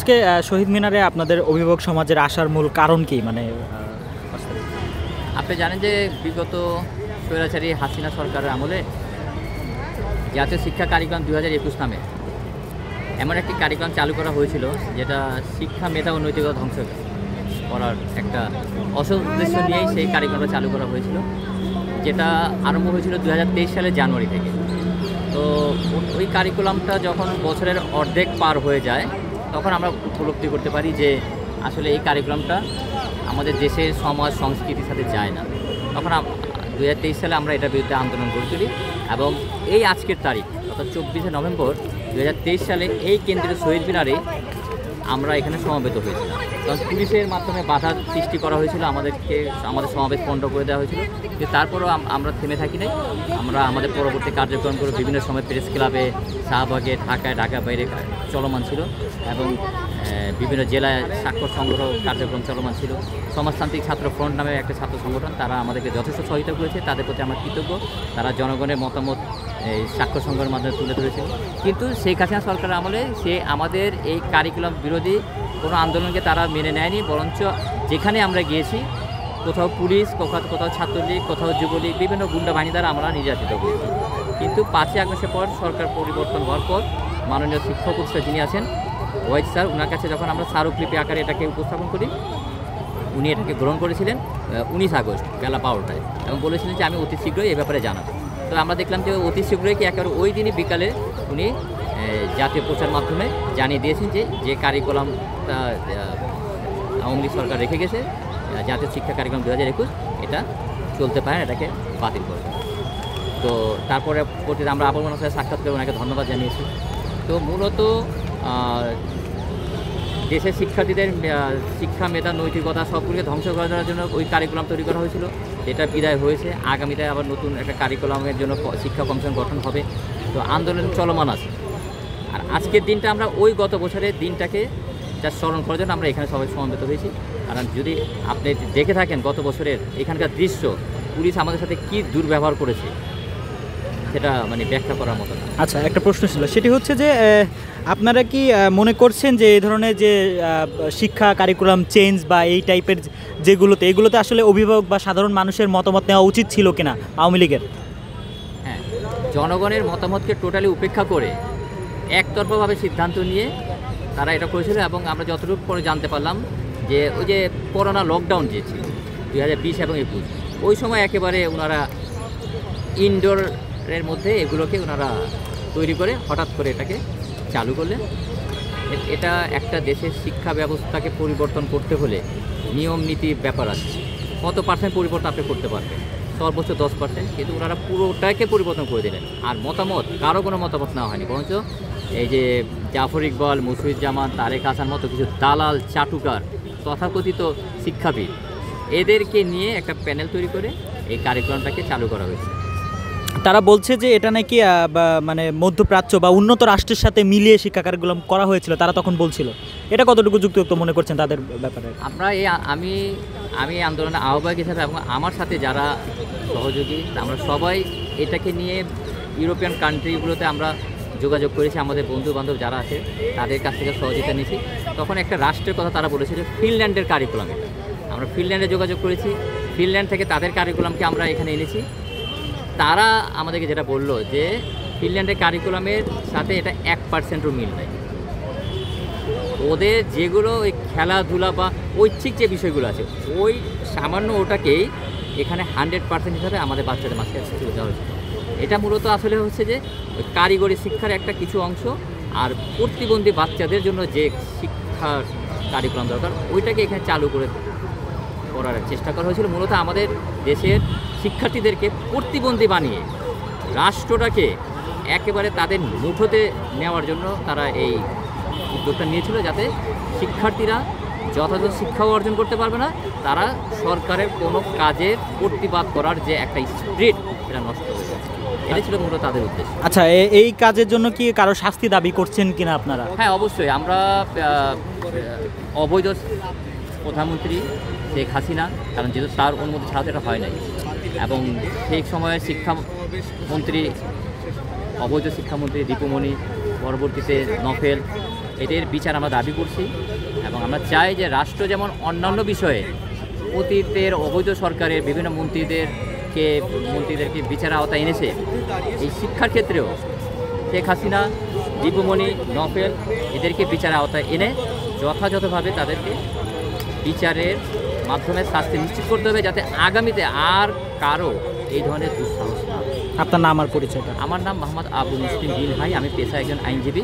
আজকে শহীদ মিনারে আপনাদের অভিভাবক সমাজের আসার মূল কারণ কি? মানে আপনি জানেন যে বিগত স্বৈরাচারী হাসিনা সরকারের আমলে জাতীয় শিক্ষা কারিকুলাম 2021 নামে এমন একটি কারিকুলাম চালু করা হয়েছিল যেটা শিক্ষা মেধা ও নৈতিকতা ধ্বংস করার একটা অসৎ উদ্দেশ্য নিয়েই সেই কারিকুলামটা চালু করা হয়েছিল, যেটা আরম্ভ হয়েছিল 2023 সালের জানুয়ারি থেকে। তো ওই কারিকুলামটা যখন বছরের অর্ধেক পার হয়ে যায় তখন আমরা উপলব্ধি করতে পারি যে আসলে এই কারিকুলামটা আমাদের দেশের সমাজ সংস্কৃতির সাথে যায় না। তখন 2023 সালে আমরা এটার বিরুদ্ধে আন্দোলন গড়ে তুলি এবং এই আজকের তারিখ অর্থাৎ 24শে নভেম্বর 2023 সালে এই কেন্দ্রীয় শহীদ মিনারে আমরা এখানে সমবেত হয়েছিলাম। কারণ পুলিশের মাধ্যমে বাধা সৃষ্টি করা হয়েছিল, আমাদের সমাবেশ পণ্ড করে দেওয়া হয়েছিল, কিন্তু তারপরেও আমরা থেমে থাকি নাই। আমরা আমাদের পরবর্তী কার্যক্রম করে বিভিন্ন সময় প্রেস ক্লাবে, শাহবাগে, ঢাকায়, ঢাকার বাইরে চলমান ছিল এবং বিভিন্ন জেলায় স্বাক্ষর সংগ্রহ কার্যক্রম চলমান ছিল। সমাজতান্ত্রিক ছাত্র ফ্রন্ট নামে একটা ছাত্র সংগঠন, তারা আমাদেরকে যথেষ্ট সহায়তা করেছে, তাদের প্রতি আমরা কৃতজ্ঞ। তারা জনগণের মতামত এই স্বাক্ষর সংগ্রহের মাধ্যমে তুলে ধরেছে। কিন্তু শেখ হাসিনা সরকারের আমলে সে আমাদের এই কারিকুলাম বিরোধী কোনো আন্দোলনকে তারা মেনে নেয়নি, বরঞ্চ যেখানে আমরা গিয়েছি কোথাও পুলিশ, কোথাও ছাত্রলীগ, কোথাও যুবলীগ, বিভিন্ন গুন্ডা বাহিনী দ্বারা আমরা নির্যাতিত হয়েছি। কিন্তু 5ই আগস্টের পর সরকার পরিবর্তন হওয়ার পর মাননীয় শিক্ষক উপদেষ্টা যিনি আছেন ওয়াইজ স্যার, ওনার কাছে যখন আমরা স্মারকলিপি আকারে এটাকে উপস্থাপন করি, উনি এটাকে গ্রহণ করেছিলেন 19 আগস্ট বেলা 12টায় এবং বলেছিলেন যে আমি অতি শীঘ্রই এই ব্যাপারে জানাবো। তো আমরা দেখলাম যে অতি শীঘ্রই কি একেবারে ওই দিনই বিকালে উনি জাতীয় প্রচার মাধ্যমে জানিয়ে দিয়েছেন যে কারিকুলামটা আওয়ামী লীগ সরকার রেখে গেছে, জাতীয় শিক্ষা কারিকুলাম 2021, এটা চলতে পারে, এটাকে বাতিল করে। তো তারপরে আমরা আবার ওনার সাথে সাক্ষাৎ করে ওনাকে ধন্যবাদ জানিয়েছি। তো মূলত দেশের শিক্ষার্থীদের শিক্ষা মেধা নৈতিকতা সবগুলোকে ধ্বংস করার জন্য ওই কারিকুলাম তৈরি করা হয়েছিল, যেটা বিদায় হয়েছে। আগামীতে আবার নতুন একটা কারিকুলামের জন্য শিক্ষা কমিশন গঠন হবে। তো আন্দোলন চলমান আছে। আর আজকের দিনটা আমরা ওই গত বছরের দিনটাকে যা স্মরণ করার জন্য আমরা এখানে সবাই সমবেত হয়েছি। কারণ যদি আপনি দেখে থাকেন গত বছরের এখানকার দৃশ্য, পুলিশ আমাদের সাথে কী দুর্ব্যবহার করেছে সেটা মানে ব্যাখ্যা করার মতো না। আচ্ছা, একটা প্রশ্ন ছিল, সেটি হচ্ছে যে আপনারা কি মনে করছেন যে এই ধরনের যে শিক্ষা কারিকুলাম চেঞ্জ বা এই টাইপের এগুলোতে আসলে অভিভাবক বা সাধারণ মানুষের মতামত নেওয়া উচিত ছিল কিনা আওয়ামী লীগের? হ্যাঁ, জনগণের মতামতকে টোটালি উপেক্ষা করে একতরফাভাবে সিদ্ধান্ত নিয়ে তারা এটা করেছিল। এবং আমরা যতটুকু পরে জানতে পারলাম যে ওই যে করোনা লকডাউন যে ছিল 2020 এবং 21, ওই সময় একেবারে ওনারা ইনডোরের মধ্যে এগুলোকে ওনারা তৈরি করে হঠাৎ করে এটাকে চালু করলেন। এটা একটা দেশের শিক্ষা ব্যবস্থাকে পরিবর্তন করতে হলে নিয়ম নীতির ব্যাপার আছে। কত পার্সেন্ট পরিবর্তন আপনি করতে পারবেন? সর্বোচ্চ 10%, কিন্তু ওনারা পুরোটাকে পরিবর্তন করে দিলেন। আর মতামত, কারো কোনো মতামত নেওয়া হয়নি, বরঞ্চ এই যে জাফর ইকবাল, মুশফিকুজ্জামান, তারেক হাসান মতো কিছু দালাল, চাটুকার, তথাকথিত শিক্ষাবিদ, এদেরকে নিয়ে একটা প্যানেল তৈরি করে এই কারিকুলামটাকে চালু করা হয়েছে। তারা বলছে যে এটা নাকি মানে মধ্যপ্রাচ্য বা উন্নত রাষ্ট্রের সাথে মিলিয়ে শিক্ষা কারিকুলাম করা হয়েছিল, তারা তখন বলছিল। এটা কতটুকু যুক্তিযুক্ত মনে করছেন তাদের ব্যাপারে? আমরা আমি আন্দোলনের আহ্বায়ক হিসাবে এবং আমার সাথে যারা সহযোগী, আমরা সবাই এটাকে নিয়ে ইউরোপিয়ান কান্ট্রিগুলোতে আমরা যোগাযোগ করেছি। আমাদের বন্ধু বান্ধব যারা আছে তাদের কাছ থেকে সহযোগিতা নিয়েছি। তখন একটা রাষ্ট্রের কথা তারা বলেছে যে ফিনল্যান্ডের কারিকুলাম, এটা আমরা ফিনল্যান্ডে যোগাযোগ করেছি। ফিনল্যান্ড থেকে তাদের কারিকুলামকে আমরা এখানে এনেছি। তারা আমাদেরকে যেটা বললো যে ফিনল্যান্ডের কারিকুলামের সাথে এটা 1%ও মিল নেই। ওদের যেগুলো ওই খেলাধুলা বা ঐচ্ছিক যে বিষয়গুলো আছে, ওই সামান্য ওটাকেই এখানে 100% হিসাবে আমাদের বাচ্চাদের মাঝখানে তুলে দেওয়া হয়েছে। এটা মূলত আসলে হচ্ছে যে ওই কারিগরি শিক্ষার একটা কিছু অংশ, আর প্রতিবন্ধী বাচ্চাদের জন্য যে শিক্ষার কারিকুলাম দরকার ওইটাকে এখানে চালু করার চেষ্টা করা হয়েছিল। মূলত আমাদের দেশের শিক্ষার্থীদেরকে প্রতিবন্ধী বানিয়ে রাষ্ট্রটাকে একেবারে তাদের মুঠোতে নেওয়ার জন্য তারা এই উদ্যোগটা নিয়েছিল, যাতে শিক্ষার্থীরা যথাযথ শিক্ষাও অর্জন করতে পারবে না, তারা সরকারের কোনো কাজের প্রতিবাদ করার যে একটা স্পিরিট সেটা নষ্ট হয়ে যাচ্ছে। এটা ছিল মূলত তাদের উদ্দেশ্য। আচ্ছা, এই কাজের জন্য কি কারো শাস্তি দাবি করছেন কিনা আপনারা? হ্যাঁ, অবশ্যই। আমরা অবৈধ প্রধানমন্ত্রী শেখ হাসিনা, কারণ যেহেতু তার অনুমতি ছাড়া এটা হয় নাই, এবং সেই সময়ে শিক্ষামন্ত্রী, অবৈধ শিক্ষামন্ত্রী দীপুমণি, পরবর্তীতে নফেল, এদের বিচার আমরা দাবি করছি এবং আমরা চাই যে রাষ্ট্র যেমন অন্যান্য বিষয়ে অতীতের অবৈধ সরকারের বিভিন্ন মন্ত্রীদেরকে বিচার আওতায় এনেছে, এই শিক্ষার ক্ষেত্রেও শেখ হাসিনা, দীপুমণি, নফেল এদেরকে বিচার আওতায় এনে যথাযথভাবে তাদেরকে বিচারের মাধ্যমে শাস্তি নিশ্চিত করতে হবে, যাতে আগামীতে আর কারো এই ধরনের দুঃসাহস না হয়। আপনার নাম আর পরিচয়টা? আমার নাম মোহাম্মদ আবু মুসলিম বিন ভাই, আমি পেশায় একজন আইনজীবী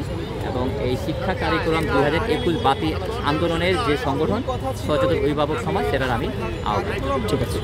এবং এই শিক্ষা কারিকুলাম 2021 বাতিল আন্দোলনের যে সংগঠন সচেতন অভিভাবক সমাজ, সেটার আমি আহ্বায়ক। ঠিক আছে।